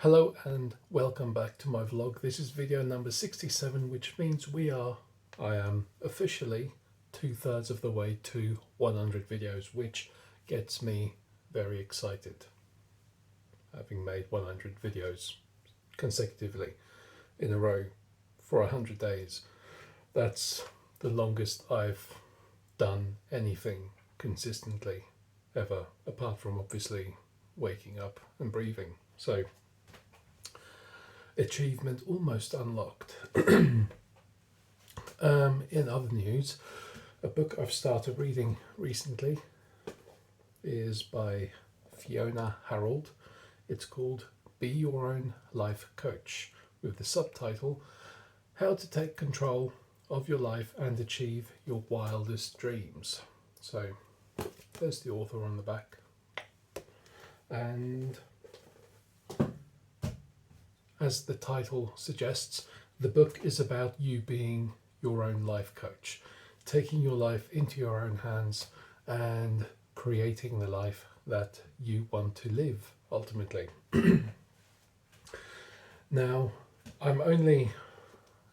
Hello and welcome back to my vlog. This is video number 67, which means I am officially 2/3 of the way to 100 videos, which gets me very excited. Having made 100 videos consecutively in a row for 100 days. That's the longest I've done anything consistently ever, apart from obviously waking up and breathing. So achievement almost unlocked. In other news, a book I've started reading recently is by Fiona Harold. It's called Be Your Own Life Coach, with the subtitle How to Take Control of Your Life and Achieve Your Wildest Dreams. So there's the author on the back. And as the title suggests, the book is about you being your own life coach, taking your life into your own hands and creating the life that you want to live ultimately. Now, I'm only,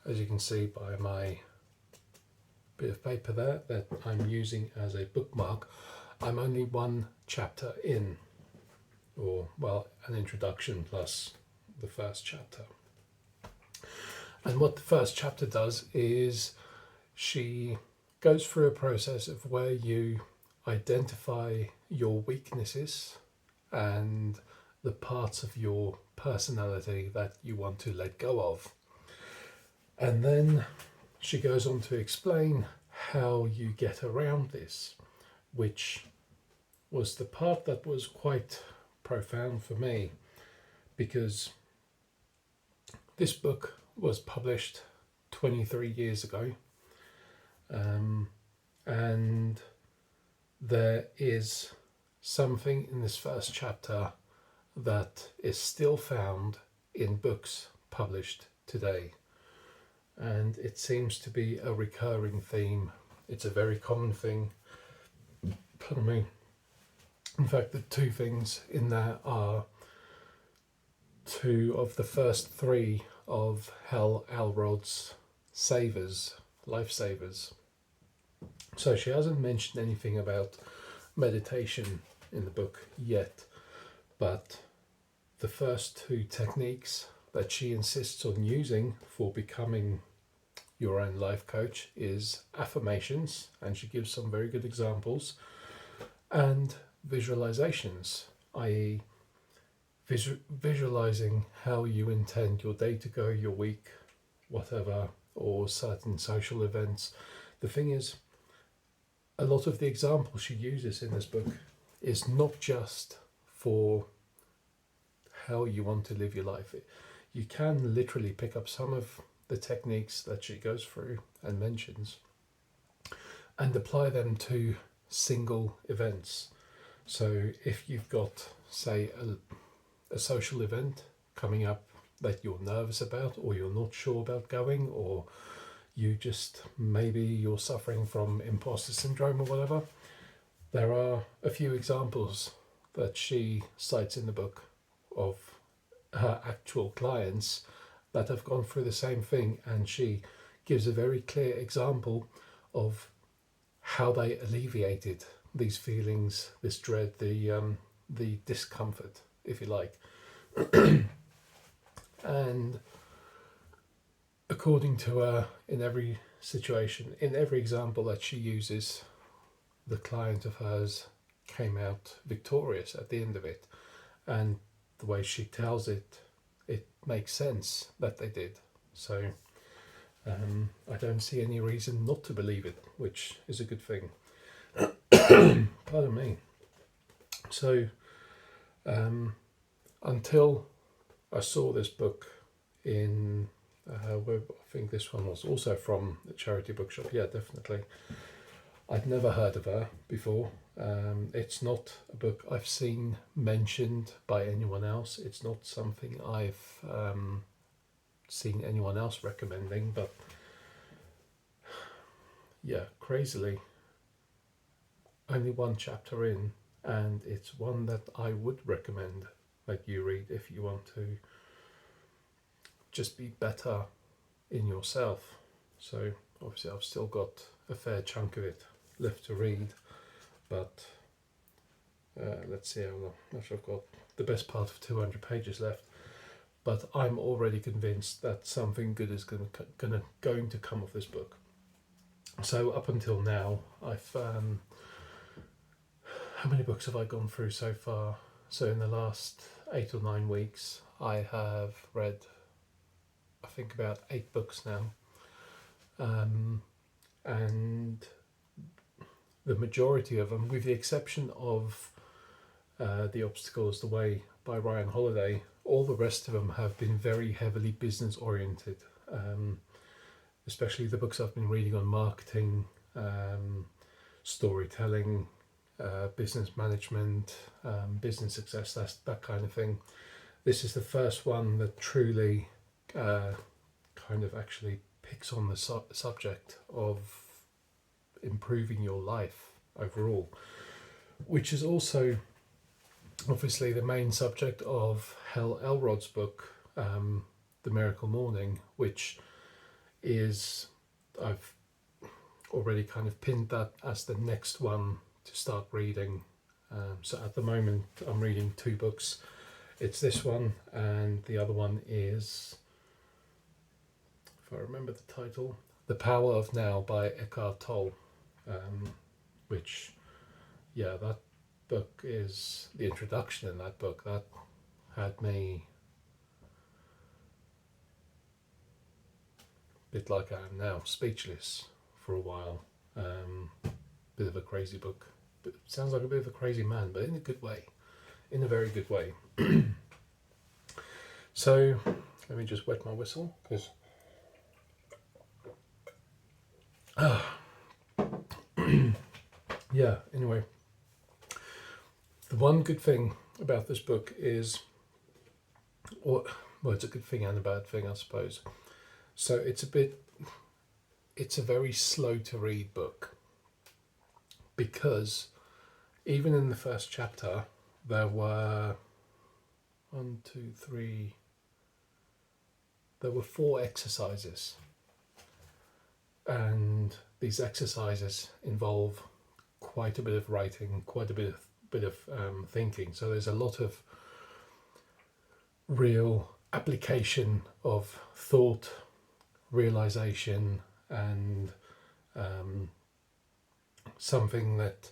as you can see by my bit of paper there that I'm using as a bookmark, I'm only one chapter in, or well, an introduction plus the first chapter. And what the first chapter does is she goes through a process of where you identify your weaknesses and the parts of your personality that you want to let go of. And then she goes on to explain how you get around this, which was the part that was quite profound for me, because this book was published 23 years ago, and there is something in this first chapter that is still found in books published today, and it seems to be a recurring theme. It's a very common thing. Pardon me. In fact, the two things in there are two of the first three of Hal Elrod's lifesavers. So she hasn't mentioned anything about meditation in the book yet, but the first two techniques that she insists on using for becoming your own life coach is affirmations, and she gives some very good examples, and visualizations, i.e. visualizing how you intend your day to go, your week, whatever, or certain social events. The thing is, a lot of the examples she uses in this book is not just for how you want to live your life. You can literally pick up some of the techniques that she goes through and mentions and apply them to single events. So if you've got, say, a social event coming up that you're nervous about, or you're not sure about going, or maybe you're suffering from imposter syndrome or whatever, there are a few examples that she cites in the book of her actual clients that have gone through the same thing, and she gives a very clear example of how they alleviated these feelings, this dread, the discomfort, if you like. And according to her, in every situation, in every example that she uses, the client of hers came out victorious at the end of it. And the way she tells it, it makes sense that they did. So I don't see any reason not to believe it, which is a good thing. Pardon me. So until I saw this book in I think this one was also from the charity bookshop. Yeah, definitely. I'd never heard of her before. It's not a book I've seen mentioned by anyone else. It's not something I've seen anyone else recommending, but yeah, crazily, only one chapter in, and it's one that I would recommend that you read if you want to just be better in yourself. So obviously I've still got a fair chunk of it left to read, but let's see how much I've got. The best part of 200 pages left, but I'm already convinced that something good is going to come of this book. So up until now, I've how many books have I gone through so far? So in the last 8 or 9 weeks, I have read, I think, about 8 books now, and the majority of them, with the exception of The Obstacle Is the Way by Ryan Holiday, all the rest of them have been very heavily business oriented, especially the books I've been reading on marketing, storytelling, business management, business success, that kind of thing. This is the first one that truly kind of actually picks on the subject of improving your life overall, which is also obviously the main subject of Hal Elrod's book, The Miracle Morning, which is, I've already kind of pinned that as the next one to start reading. So at the moment I'm reading 2 books. It's this one, and the other one is, if I remember the title, The Power of Now by Eckhart Tolle, which, yeah, that book is, the introduction in that book, that had me a bit like I am now, speechless for a while. Bit of a crazy book. But sounds like a bit of a crazy man, but in a good way, in a very good way. So let me just wet my whistle, because yeah, anyway, the one good thing about this book is, well, it's a good thing and a bad thing, I suppose. So it's a very slow to read book, because even in the first chapter there were 4 exercises, and these exercises involve quite a bit of writing, quite a bit of thinking. So there's a lot of real application of thought, realization, and something that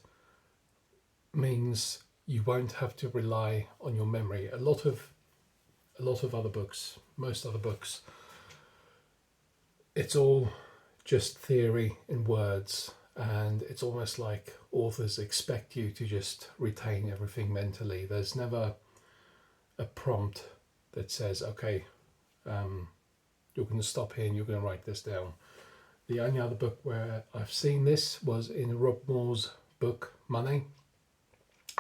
means you won't have to rely on your memory. A lot of other books, most other books, it's all just theory in words, and it's almost like authors expect you to just retain everything mentally. There's never a prompt that says, okay, you're going to stop here and you're going to write this down. The only other book where I've seen this was in Rob Moore's book Money,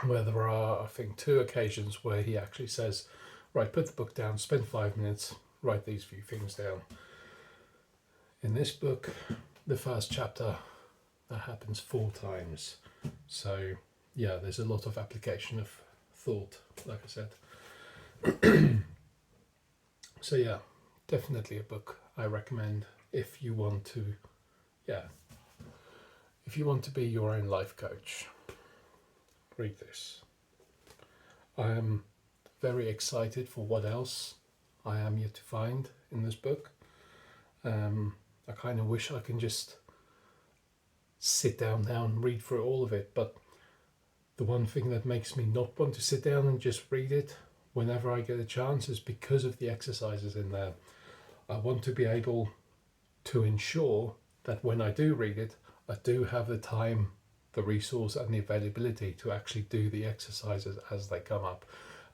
where there are, I think, 2 occasions where he actually says, right, put the book down, spend 5 minutes, write these few things down. In this book, the first chapter, that happens 4 times. So yeah, there's a lot of application of thought, like I said. So yeah, definitely a book I recommend if you want to, if you want to be your own life coach. Read this. I am very excited for what else I am yet to find in this book. I kind of wish I can just sit down now and read through all of it, but the one thing that makes me not want to sit down and just read it whenever I get a chance is because of the exercises in there. I want to be able to ensure that when I do read it, I do have the time, the resource, and the availability to actually do the exercises as they come up,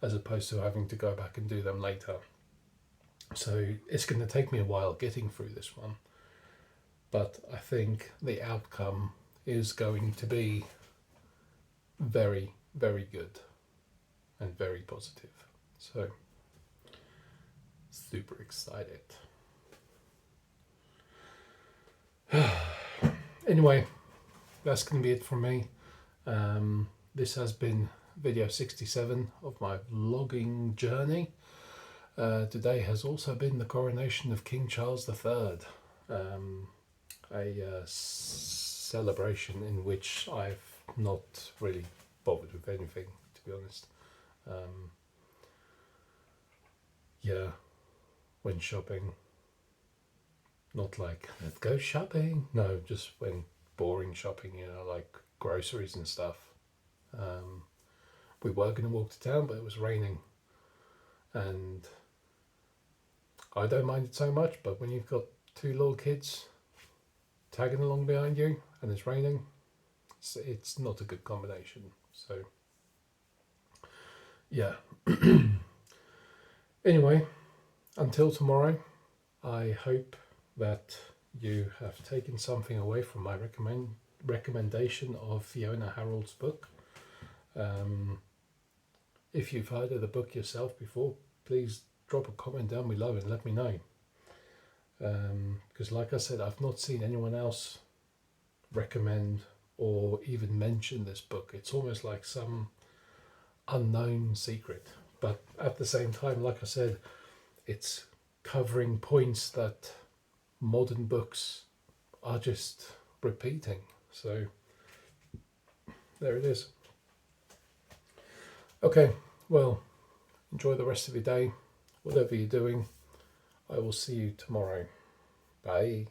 as opposed to having to go back and do them later. So it's going to take me a while getting through this one, but I think the outcome is going to be very, very good and very positive. So super excited. Anyway, that's going to be it from me. This has been video 67 of my vlogging journey. Today has also been the coronation of King Charles III, a celebration in which I've not really bothered with anything, to be honest. Yeah, when shopping, not like let's go shopping. No, just when boring shopping, like groceries and stuff. We were going to walk to town, but it was raining, and I don't mind it so much. But when you've got two little kids tagging along behind you and it's raining, it's not a good combination. So yeah. Anyway, until tomorrow, I hope that you have taken something away from my recommendation of Fiona Harold's book. If you've heard of the book yourself before, please drop a comment down below and let me know. Because like I said, I've not seen anyone else recommend or even mention this book. It's almost like some unknown secret. But at the same time, like I said, it's covering points that modern books are just repeating. So there it is. Okay, well, enjoy the rest of your day. Whatever you're doing, I will see you tomorrow. Bye.